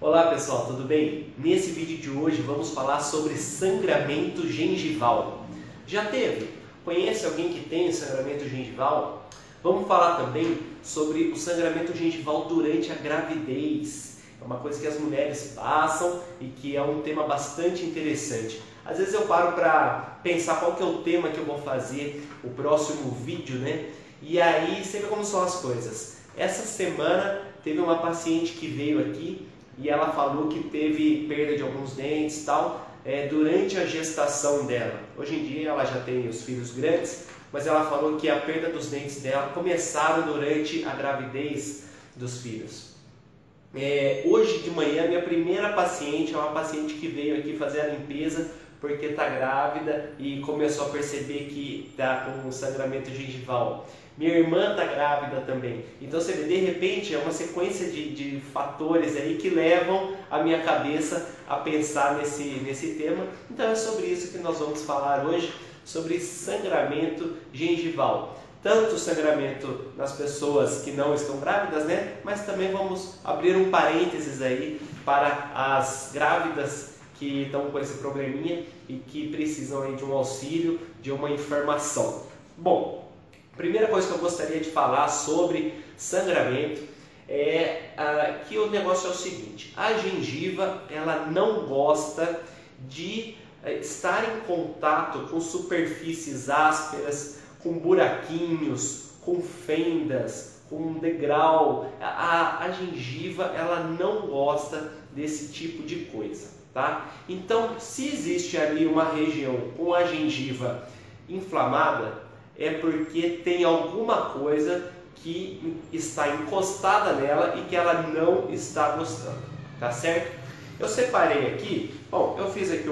Olá pessoal, tudo bem? Nesse vídeo de hoje vamos falar sobre sangramento gengival. Já teve? Conhece alguém que tem sangramento gengival? Vamos falar também sobre o sangramento gengival durante a gravidez. É uma coisa que as mulheres passam e que é um tema bastante interessante. Às vezes eu paro para pensar qual que é o tema que eu vou fazer o próximo vídeo, né? E aí você vê como são as coisas. Essa semana teve uma paciente que veio aqui e ela falou que teve perda de alguns dentes e tal durante a gestação dela. Hoje em dia ela já tem os filhos grandes, mas ela falou que a perda dos dentes dela começaram durante a gravidez dos filhos. Hoje de manhã minha primeira paciente é uma paciente que veio aqui fazer a limpeza porque está grávida e começou a perceber que está com sangramento gengival. Minha irmã está grávida também. Então você vê, de repente é uma sequência de fatores aí que levam a minha cabeça a pensar nesse tema. Então é sobre isso que nós vamos falar hoje, sobre sangramento gengival. Tanto sangramento nas pessoas que não estão grávidas, né? Mas também vamos abrir um parênteses aí para as grávidas que estão com esse probleminha e que precisam aí de um auxílio, de uma informação. Bom, primeira coisa que eu gostaria de falar sobre sangramento é que o negócio é o seguinte: a gengiva ela não gosta de estar em contato com superfícies ásperas, com buraquinhos, com fendas, com degrau. A gengiva ela não gosta desse tipo de coisa. Tá? Então, se existe ali uma região com a gengiva inflamada, é porque tem alguma coisa que está encostada nela e que ela não está gostando, tá certo? Eu separei aqui, bom, eu fiz aqui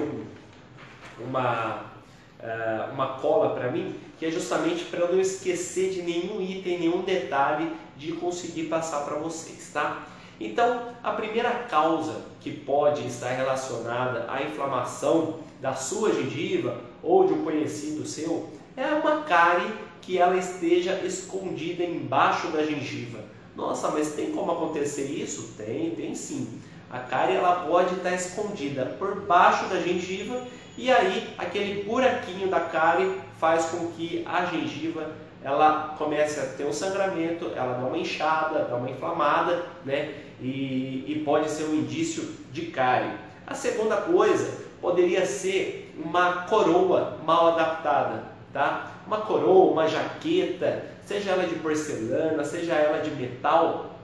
uma cola para mim, que é justamente para eu não esquecer de nenhum item, nenhum detalhe de conseguir passar para vocês, tá? Então, a primeira causa que pode estar relacionada à inflamação da sua gengiva ou de um conhecido seu é uma cárie que ela esteja escondida embaixo da gengiva. Nossa, mas tem como acontecer isso? Tem sim. A cárie ela pode estar escondida por baixo da gengiva e aí aquele buraquinho da cárie faz com que a gengiva ela comece a ter um sangramento, ela dá uma inchada, dá uma inflamada, né? E pode ser um indício de cárie. A segunda coisa poderia ser uma coroa mal adaptada, tá? Uma coroa, uma jaqueta, seja ela de porcelana, seja ela de metal,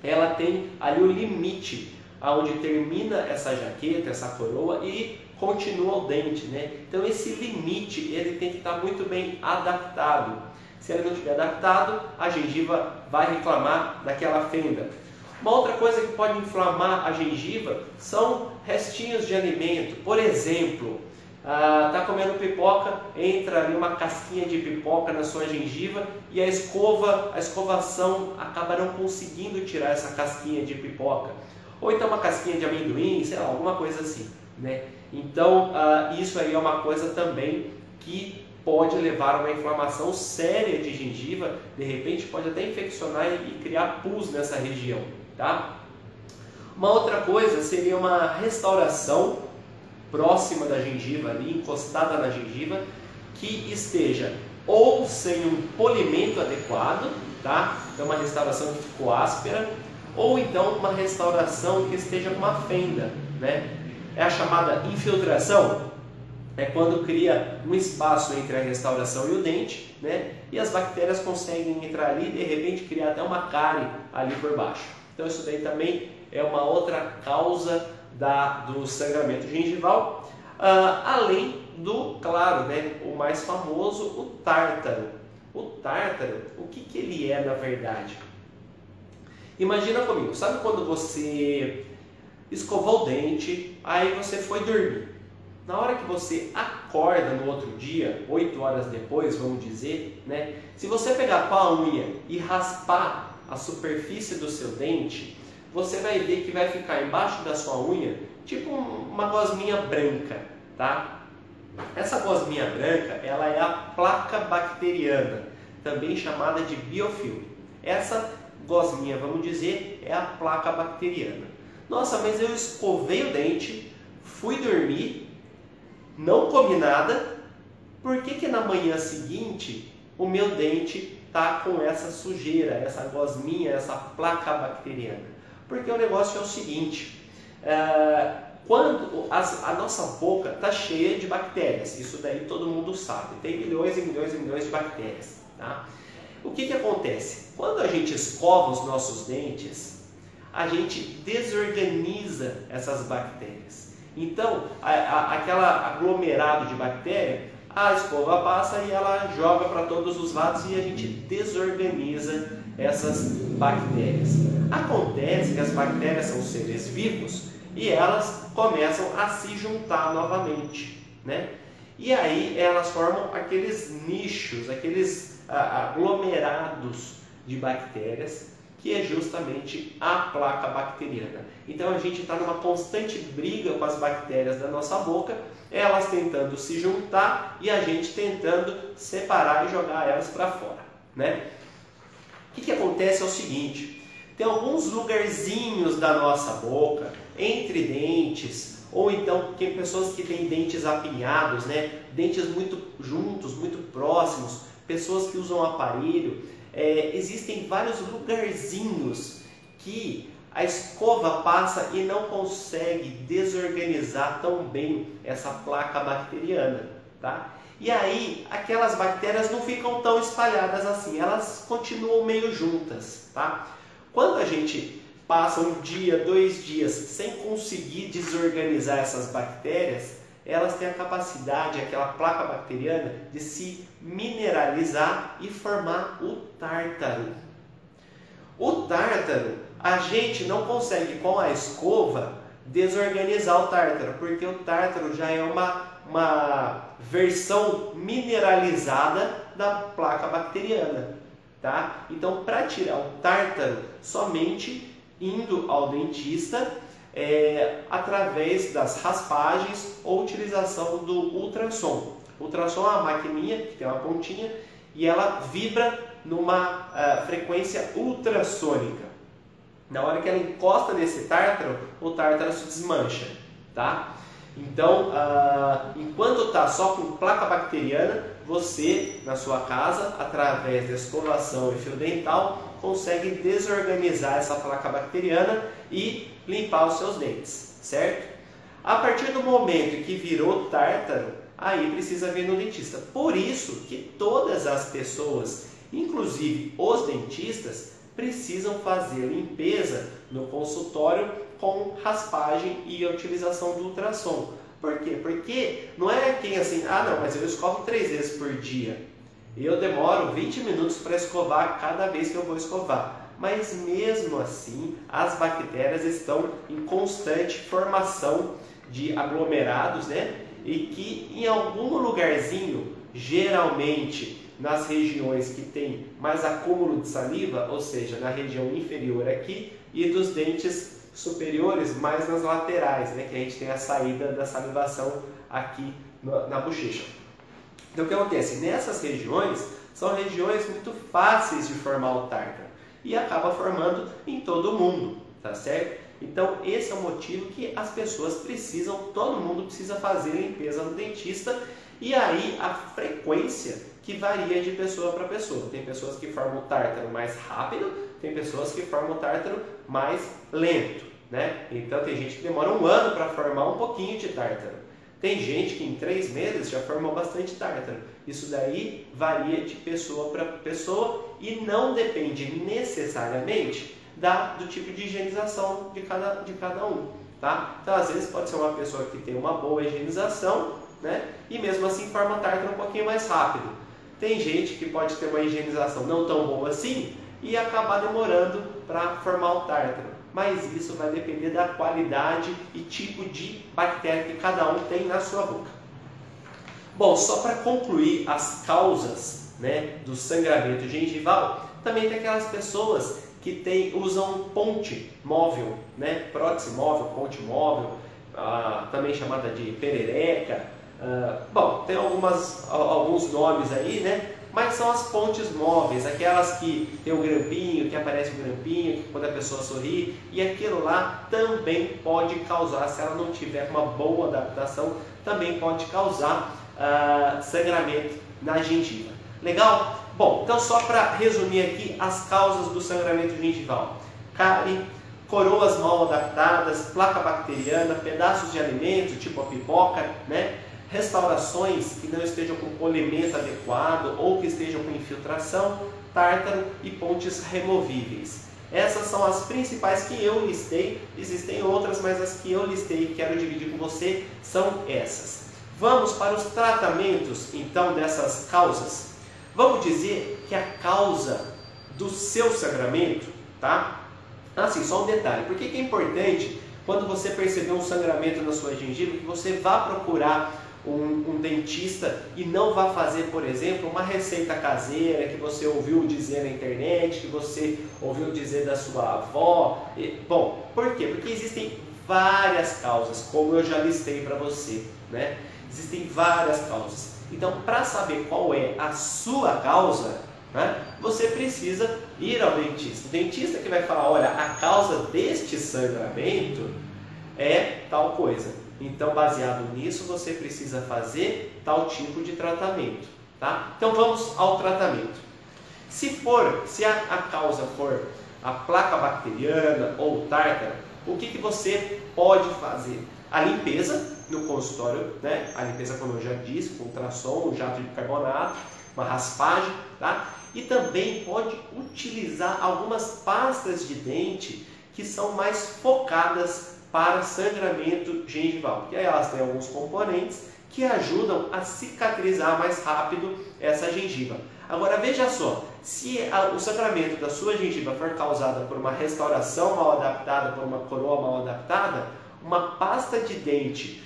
ela tem ali o limite aonde termina essa jaqueta, essa coroa e continua o dente, né? Então esse limite ele tem que estar muito bem adaptado. Se ele não estiver adaptado, a gengiva vai reclamar daquela fenda. Uma outra coisa que pode inflamar a gengiva são restinhos de alimento. Por exemplo, está comendo pipoca, entra ali uma casquinha de pipoca na sua gengiva e a escovação acaba não conseguindo tirar essa casquinha de pipoca. Ou então uma casquinha de amendoim, sei lá, alguma coisa assim, né? Então, isso aí é uma coisa também que pode levar a uma inflamação séria de gengiva, de repente pode até infeccionar e criar pus nessa região, tá? Uma outra coisa seria uma restauração próxima da gengiva, ali encostada na gengiva, que esteja ou sem um polimento adequado, tá? Então uma restauração que ficou áspera, ou então uma restauração que esteja com uma fenda, né? É a chamada infiltração. É quando cria um espaço entre a restauração e o dente, né? E as bactérias conseguem entrar ali e de repente criar até uma cárie ali por baixo. Então isso daí também é uma outra causa do sangramento gengival. Além do, claro, né, o mais famoso, o tártaro. O tártaro, o que ele é na verdade? Imagina comigo, sabe quando você escovou o dente, aí você foi dormir. Na hora que você acorda no outro dia, 8 horas depois, vamos dizer, né? Se você pegar com a unha e raspar a superfície do seu dente, você vai ver que vai ficar embaixo da sua unha tipo uma gosminha branca, tá? Essa gosminha branca, ela é a placa bacteriana, também chamada de biofilme. Essa gosminha, vamos dizer, é a placa bacteriana. Nossa, mas eu escovei o dente, fui dormir, não comi nada, por que que na manhã seguinte o meu dente está com essa sujeira, essa gosminha, essa placa bacteriana? Porque o negócio é o seguinte, quando a nossa boca está cheia de bactérias, isso daí todo mundo sabe, tem milhões e milhões e milhões de bactérias, tá? O que que acontece? Quando a gente escova os nossos dentes, a gente desorganiza essas bactérias. Então, aquele aglomerado de bactéria, a escova passa e ela joga para todos os lados e a gente desorganiza essas bactérias. Acontece que as bactérias são seres vivos e elas começam a se juntar novamente, né? E aí elas formam aqueles nichos, aqueles aglomerados de bactérias, que é justamente a placa bacteriana. Então a gente está numa constante briga com as bactérias da nossa boca, elas tentando se juntar e a gente tentando separar e jogar elas para fora, né? O que acontece é o seguinte, tem alguns lugarzinhos da nossa boca, entre dentes, ou então tem pessoas que têm dentes apinhados, né? Dentes muito juntos, muito próximos, pessoas que usam aparelho, existem vários lugarzinhos que a escova passa e não consegue desorganizar tão bem essa placa bacteriana, tá? E aí aquelas bactérias não ficam tão espalhadas assim, elas continuam meio juntas, tá? Quando a gente passa um dia, 2 dias sem conseguir desorganizar essas bactérias, elas têm a capacidade, aquela placa bacteriana, de se mineralizar e formar o tártaro. O tártaro, a gente não consegue com a escova desorganizar o tártaro, porque o tártaro já é uma versão mineralizada da placa bacteriana, tá? Então, para tirar o tártaro, somente indo ao dentista, através das raspagens ou utilização do ultrassom. O ultrassom é uma maquininha que tem uma pontinha e ela vibra numa frequência ultrassônica. Na hora que ela encosta nesse tártaro, o tártaro se desmancha, tá? Então, enquanto está só com placa bacteriana, você, na sua casa, através da escovação e fio dental, consegue desorganizar essa placa bacteriana e limpar os seus dentes, certo? A partir do momento em que virou tártaro, aí precisa vir no dentista. Por isso que todas as pessoas, inclusive os dentistas, precisam fazer limpeza no consultório com raspagem e a utilização do ultrassom. Por quê? Porque não é quem assim, não, mas eu escovo 3 vezes por dia. Eu demoro 20 minutos para escovar cada vez que eu vou escovar. Mas mesmo assim, as bactérias estão em constante formação de aglomerados, né? E que em algum lugarzinho, geralmente nas regiões que tem mais acúmulo de saliva, ou seja, na região inferior aqui, e dos dentes superiores mais nas laterais, né? Que a gente tem a saída da salivação aqui na bochecha. Então o que acontece? Nessas regiões, são regiões muito fáceis de formar o tártaro e acaba formando em todo mundo, tá certo? Então esse é o motivo que as pessoas precisam, todo mundo precisa fazer limpeza no dentista, e aí a frequência que varia de pessoa para pessoa. Tem pessoas que formam o tártaro mais rápido, tem pessoas que formam o tártaro mais lento, né? Então tem gente que demora 1 ano para formar um pouquinho de tártaro. Tem gente que em 3 meses já formou bastante tártaro. Isso daí varia de pessoa para pessoa e não depende necessariamente do tipo de higienização de cada um, tá? Então às vezes pode ser uma pessoa que tem uma boa higienização, né? E mesmo assim forma tártaro um pouquinho mais rápido. Tem gente que pode ter uma higienização não tão boa assim e acabar demorando para formar o tártaro. Mas isso vai depender da qualidade e tipo de bactéria que cada um tem na sua boca. Bom, só para concluir as causas, né, do sangramento gengival, também tem aquelas pessoas que usam ponte móvel, né, prótese móvel, ponte móvel, também chamada de perereca. Bom, tem alguns nomes aí, né? mas são as pontes móveis, aquelas que tem o grampinho, que aparece o grampinho quando a pessoa sorri, e aquilo lá também pode causar, se ela não tiver uma boa adaptação, também pode causar sangramento na gengiva. Legal? Bom, então só para resumir aqui as causas do sangramento gengival: cárie, coroas mal adaptadas, placa bacteriana, pedaços de alimento, tipo a pipoca, né? Restaurações que não estejam com polimento adequado ou que estejam com infiltração, tártaro e pontes removíveis. Essas são as principais que eu listei, existem outras, mas as que eu listei e quero dividir com você são essas. Vamos para os tratamentos, então, dessas causas. Vamos dizer que a causa do seu sangramento, tá? Assim, só um detalhe, por que é importante, quando você perceber um sangramento na sua gengiva, que você vá procurar um dentista e não vá fazer, por exemplo, uma receita caseira que você ouviu dizer na internet, que você ouviu dizer da sua avó. Bom, por quê? Porque existem várias causas, como eu já listei para você, né? Existem várias causas. Então, para saber qual é a sua causa, né, você precisa ir ao dentista. O dentista que vai falar, olha, a causa deste sangramento é tal coisa. Então, baseado nisso, você precisa fazer tal tipo de tratamento, tá? Então, vamos ao tratamento. Se a causa for a placa bacteriana ou tártaro, o que você pode fazer? A limpeza no consultório, né? A limpeza, como eu já disse, com ultrassom, um jato de bicarbonato, uma raspagem, tá? E também pode utilizar algumas pastas de dente que são mais focadas para sangramento gengival, porque aí elas têm alguns componentes que ajudam a cicatrizar mais rápido essa gengiva. Agora veja só, se o sangramento da sua gengiva for causado por uma restauração mal adaptada, por uma coroa mal adaptada, uma pasta de dente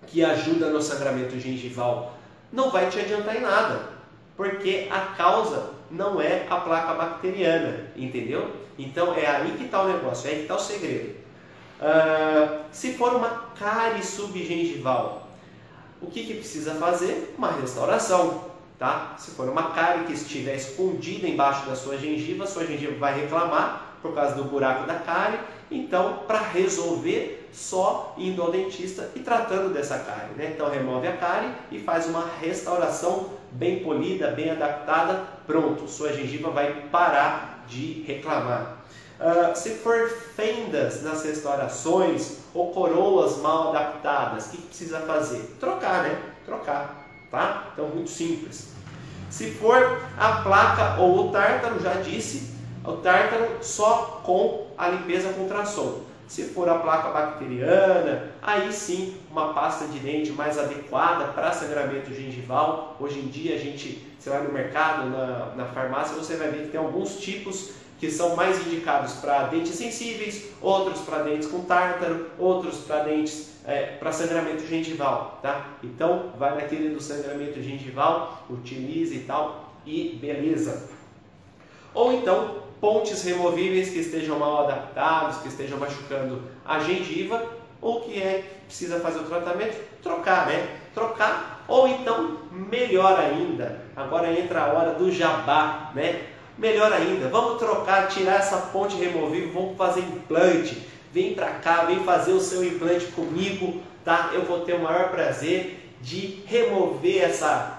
que ajuda no sangramento gengival não vai te adiantar em nada, porque a causa não é a placa bacteriana, entendeu? Então é aí que está o negócio, é aí que está o segredo. Se for uma cárie subgengival, o que precisa fazer? Uma restauração, tá? Se for uma cárie que estiver escondida embaixo da sua gengiva vai reclamar por causa do buraco da cárie. Então, para resolver, só indo ao dentista e tratando dessa cárie, né? Então, remove a cárie e faz uma restauração bem polida, bem adaptada. Pronto, sua gengiva vai parar de reclamar. Se for fendas nas restaurações ou coroas mal adaptadas, o que precisa fazer? Trocar, né? Trocar, tá? Então, muito simples. Se for a placa ou o tártaro, já disse, o tártaro só com a limpeza com ultrassom. Se for a placa bacteriana, aí sim uma pasta de dente mais adequada para sangramento gengival. Hoje em dia você vai no mercado, na farmácia, você vai ver que tem alguns tipos que são mais indicados para dentes sensíveis, outros para dentes com tártaro, outros para dentes para sangramento gengival, tá? Então vai naquele do sangramento gengival, utilize e tal, e beleza. Ou então pontes removíveis que estejam mal adaptados, que estejam machucando a gengiva, ou que precisa fazer o tratamento, trocar, né? Trocar, ou então, melhor ainda, agora entra a hora do jabá, né? Melhor ainda, vamos trocar, tirar essa ponte removível, vamos fazer implante. Vem pra cá, vem fazer o seu implante comigo, tá? Eu vou ter o maior prazer de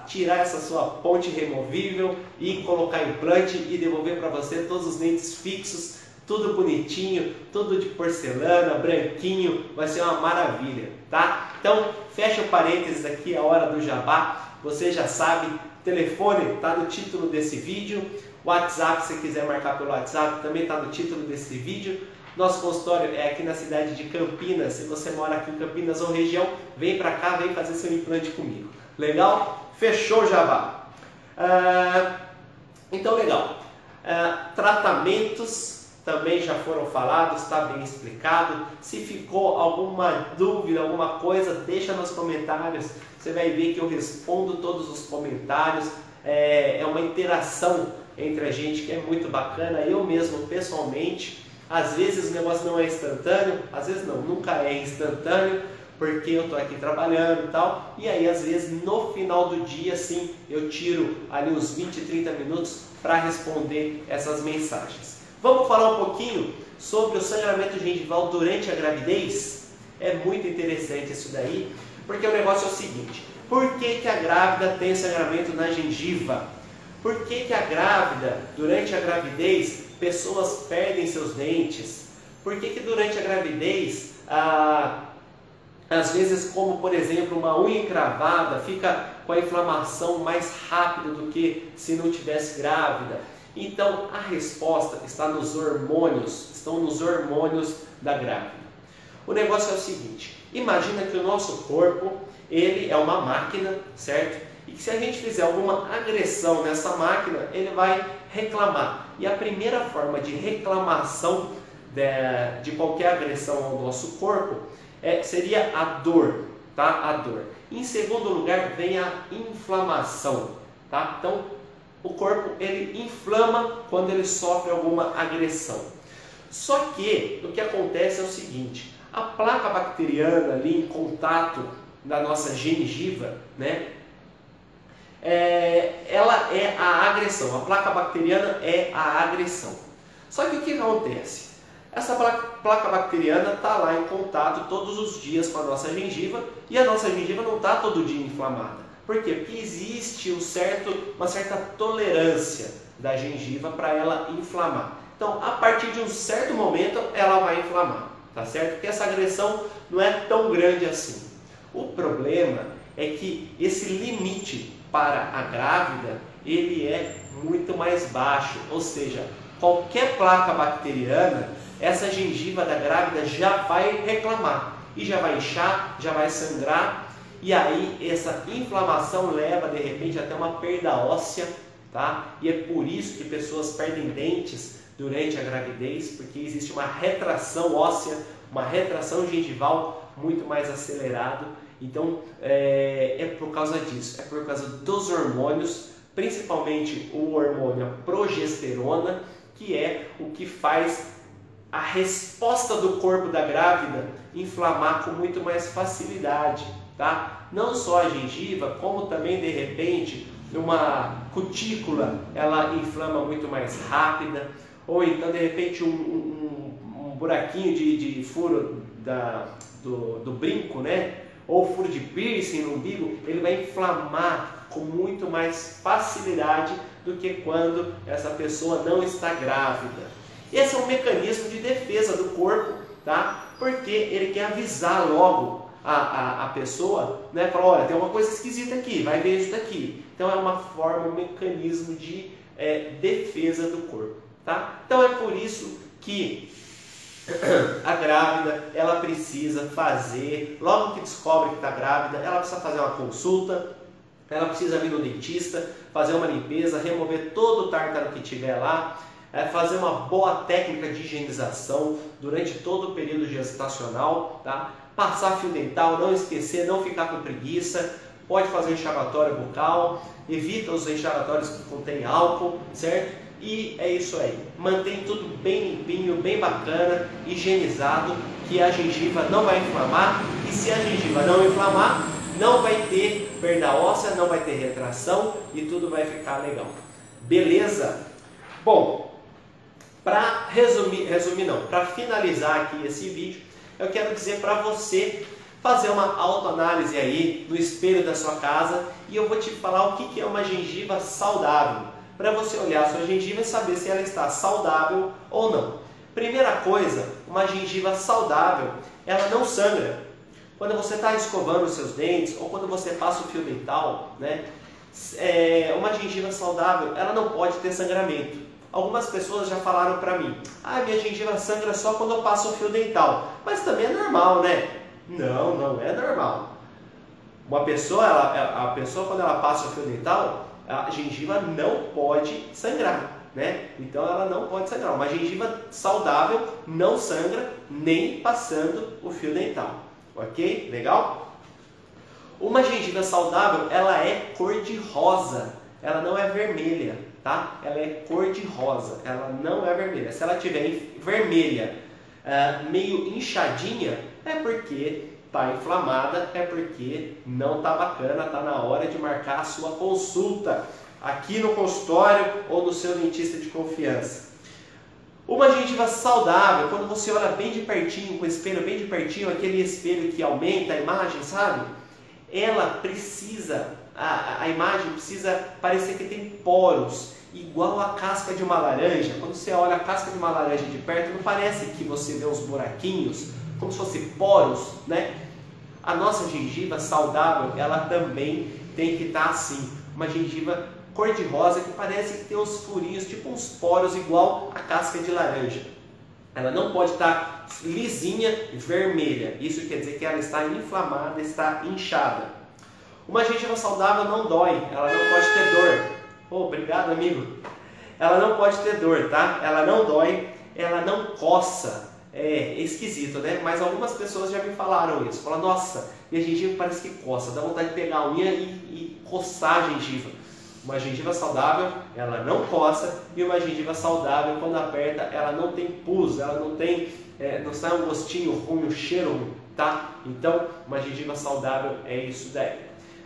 tirar essa sua ponte removível e colocar implante e devolver para você todos os dentes fixos, tudo bonitinho, tudo de porcelana, branquinho, vai ser uma maravilha, tá? Então, fecha o parênteses aqui, a hora do jabá, você já sabe, telefone está no título desse vídeo, WhatsApp, se quiser marcar pelo WhatsApp, também está no título desse vídeo. Nosso consultório é aqui na cidade de Campinas. Se você mora aqui em Campinas ou região, vem para cá, vem fazer seu implante comigo. Legal? Fechou, jabá? Então, legal. Tratamentos também já foram falados, está bem explicado. Se ficou alguma dúvida, alguma coisa, deixa nos comentários. Você vai ver que eu respondo todos os comentários. É uma interação entre a gente que é muito bacana. Eu mesmo, pessoalmente, às vezes o negócio não é instantâneo, às vezes não, nunca é instantâneo, porque eu estou aqui trabalhando e tal, e aí às vezes no final do dia, assim, eu tiro ali uns 20, 30 minutos para responder essas mensagens. Vamos falar um pouquinho sobre o sangramento gengival durante a gravidez? É muito interessante isso daí, porque o negócio é o seguinte: por que a grávida tem sangramento na gengiva? Por que a grávida, durante a gravidez, pessoas perdem seus dentes? Por que durante a gravidez, às vezes, como por exemplo uma unha encravada, fica com a inflamação mais rápido do que se não tivesse grávida? Então a resposta está nos hormônios, estão nos hormônios da grávida. O negócio é o seguinte: imagina que o nosso corpo, ele é uma máquina, certo? E que se a gente fizer alguma agressão nessa máquina, ele vai reclamar. E a primeira forma de reclamação de qualquer agressão ao nosso corpo seria a dor, tá? A dor. Em segundo lugar, vem a inflamação, tá? Então, o corpo ele inflama quando ele sofre alguma agressão. Só que o que acontece é o seguinte: a placa bacteriana ali em contato da nossa gengiva, né? Ela é a agressão. A placa bacteriana é a agressão. Só que o que acontece? Essa placa bacteriana está lá em contato todos os dias com a nossa gengiva, e a nossa gengiva não está todo dia inflamada. Por quê? Porque existe uma certa tolerância da gengiva para ela inflamar. Então, a partir de um certo momento, ela vai inflamar, tá certo? Porque essa agressão não é tão grande assim. O problema é que esse limite para a grávida, ele é muito mais baixo, ou seja, qualquer placa bacteriana, essa gengiva da grávida já vai reclamar, e já vai inchar, já vai sangrar, e aí essa inflamação leva de repente até uma perda óssea, tá? E é por isso que pessoas perdem dentes durante a gravidez, porque existe uma retração óssea, uma retração gengival muito mais acelerada. Então é por causa disso, é por causa dos hormônios, principalmente o hormônio a progesterona, que é o que faz a resposta do corpo da grávida inflamar com muito mais facilidade, tá? Não só a gengiva, como também de repente uma cutícula, ela inflama muito mais rápida, ou então de repente um buraquinho de furo do brinco, né? Ou furo de piercing no umbigo, ele vai inflamar com muito mais facilidade do que quando essa pessoa não está grávida. Esse é um mecanismo de defesa do corpo, tá? Porque ele quer avisar logo a pessoa, né? Falar, olha, tem uma coisa esquisita aqui, vai ver isso daqui. Então é uma forma, um mecanismo de defesa do corpo, tá? Então é por isso que a grávida, ela precisa fazer, logo que descobre que está grávida, ela precisa fazer uma consulta, ela precisa vir no dentista, fazer uma limpeza, remover todo o tártaro que tiver lá, fazer uma boa técnica de higienização durante todo o período gestacional, tá? Passar fio dental, não esquecer, não ficar com preguiça, pode fazer enxaguatório bucal, evita os enxaguatórios que contêm álcool, certo? E é isso aí, mantém tudo bem limpinho, bem bacana, higienizado, que a gengiva não vai inflamar, e se a gengiva não inflamar, não vai ter perda óssea, não vai ter retração e tudo vai ficar legal. Beleza? Bom, para para finalizar aqui esse vídeo, eu quero dizer para você fazer uma autoanálise aí no espelho da sua casa, e eu vou te falar o que é uma gengiva saudável, para você olhar a sua gengiva e saber se ela está saudável ou não. Primeira coisa, uma gengiva saudável, ela não sangra. Quando você está escovando os seus dentes ou quando você passa o fio dental, né, uma gengiva saudável, ela não pode ter sangramento. Algumas pessoas já falaram para mim, minha gengiva sangra só quando eu passo o fio dental. Mas também é normal, né? Não, não é normal. A pessoa quando ela passa o fio dental, a gengiva não pode sangrar, né? Então ela não pode sangrar. Uma gengiva saudável não sangra nem passando o fio dental. Ok? Legal? Uma gengiva saudável, ela é cor de rosa. Ela não é vermelha, tá? Ela é cor de rosa. Ela não é vermelha. Se ela tiver vermelha, meio inchadinha, é porque está inflamada é porque não está bacana, está na hora de marcar a sua consulta aqui no consultório ou no seu dentista de confiança. Uma gengiva saudável, quando você olha bem de pertinho, com o espelho bem de pertinho, aquele espelho que aumenta a imagem, sabe? Ela precisa, a imagem precisa parecer que tem poros, igual a casca de uma laranja. Quando você olha a casca de uma laranja de perto, não parece que você vê uns buraquinhos, como se fossem poros, né? A nossa gengiva saudável, ela também tem que estar assim, uma gengiva cor-de-rosa que parece que tem uns furinhos, tipo uns poros igual a casca de laranja. Ela não pode estar lisinha e vermelha. Isso quer dizer que ela está inflamada, está inchada. Uma gengiva saudável não dói, ela não pode ter dor. Oh, obrigado, amigo. Ela não pode ter dor, tá? Ela não dói, ela não coça. É esquisito, né? Mas algumas pessoas já me falaram isso. Falaram, nossa, minha gengiva parece que coça, dá vontade de pegar a unha e coçar a gengiva. Uma gengiva saudável, ela não coça, e uma gengiva saudável, quando aperta, ela não tem pus, ela não tem, não sai um gostinho ruim, um cheiro ruim, tá? Então, uma gengiva saudável é isso daí.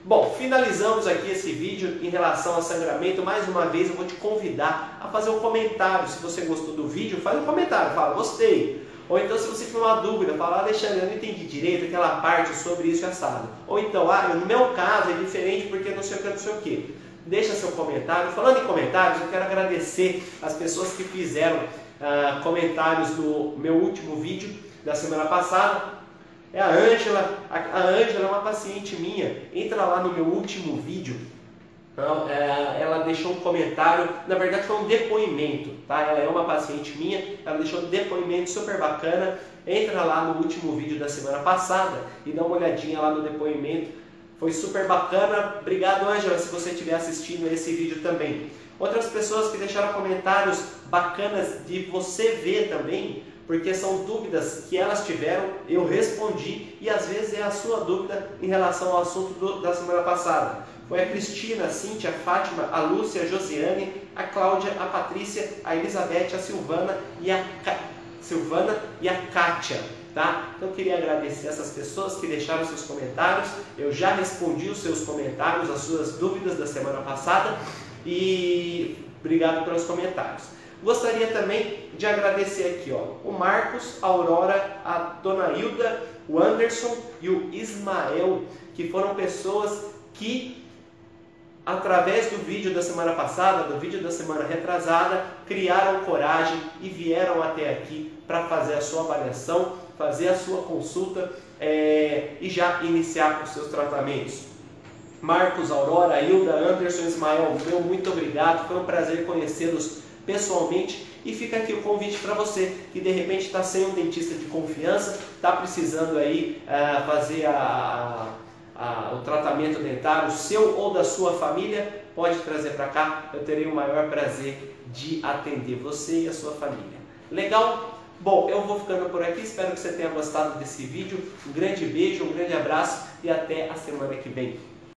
Bom, finalizamos aqui esse vídeo em relação a sangramento. Mais uma vez eu vou te convidar a fazer um comentário. Se você gostou do vídeo, faz um comentário, fala, gostei. Ou então, se você tiver uma dúvida, fala, Alexandre, eu não entendi direito aquela parte sobre isso e assado. Ou então, no meu caso é diferente porque não sei o que, não sei o que. Deixa seu comentário. Falando em comentários, eu quero agradecer as pessoas que fizeram comentários no meu último vídeo da semana passada. É a Ângela. A Ângela é uma paciente minha. Entra lá no meu último vídeo. Ela deixou um comentário, na verdade foi um depoimento, tá? Ela é uma paciente minha, ela deixou um depoimento super bacana. Entra lá no último vídeo da semana passada e dá uma olhadinha lá no depoimento. Foi super bacana. Obrigado, Ângela, se você estiver assistindo esse vídeo também. Outras pessoas que deixaram comentários bacanas de você ver também, porque são dúvidas que elas tiveram, eu respondi, e às vezes é a sua dúvida em relação ao assunto da semana passada. Foi a Cristina, a Cíntia, a Fátima, a Lúcia, a Josiane, a Cláudia, a Patrícia, a Elizabeth, a Silvana e a Kátia. Tá? Então eu queria agradecer essas pessoas que deixaram seus comentários. Eu já respondi os seus comentários, as suas dúvidas da semana passada, e obrigado pelos comentários. Gostaria também de agradecer aqui, o Marcos, a Aurora, a Dona Hilda, o Anderson e o Ismael, que foram pessoas que, através do vídeo da semana passada, do vídeo da semana retrasada, criaram coragem e vieram até aqui para fazer a sua avaliação, fazer a sua consulta e já iniciar os seus tratamentos. Marcos, Aurora, Hilda, Anderson, Ismael, meu muito obrigado, foi um prazer conhecê-los pessoalmente, e fica aqui o convite para você que de repente está sem um dentista de confiança, está precisando aí fazer o tratamento dentário seu ou da sua família, pode trazer para cá, eu terei o maior prazer de atender você e a sua família. Legal? Bom, eu vou ficando por aqui, espero que você tenha gostado desse vídeo. Um grande beijo, um grande abraço e até a semana que vem.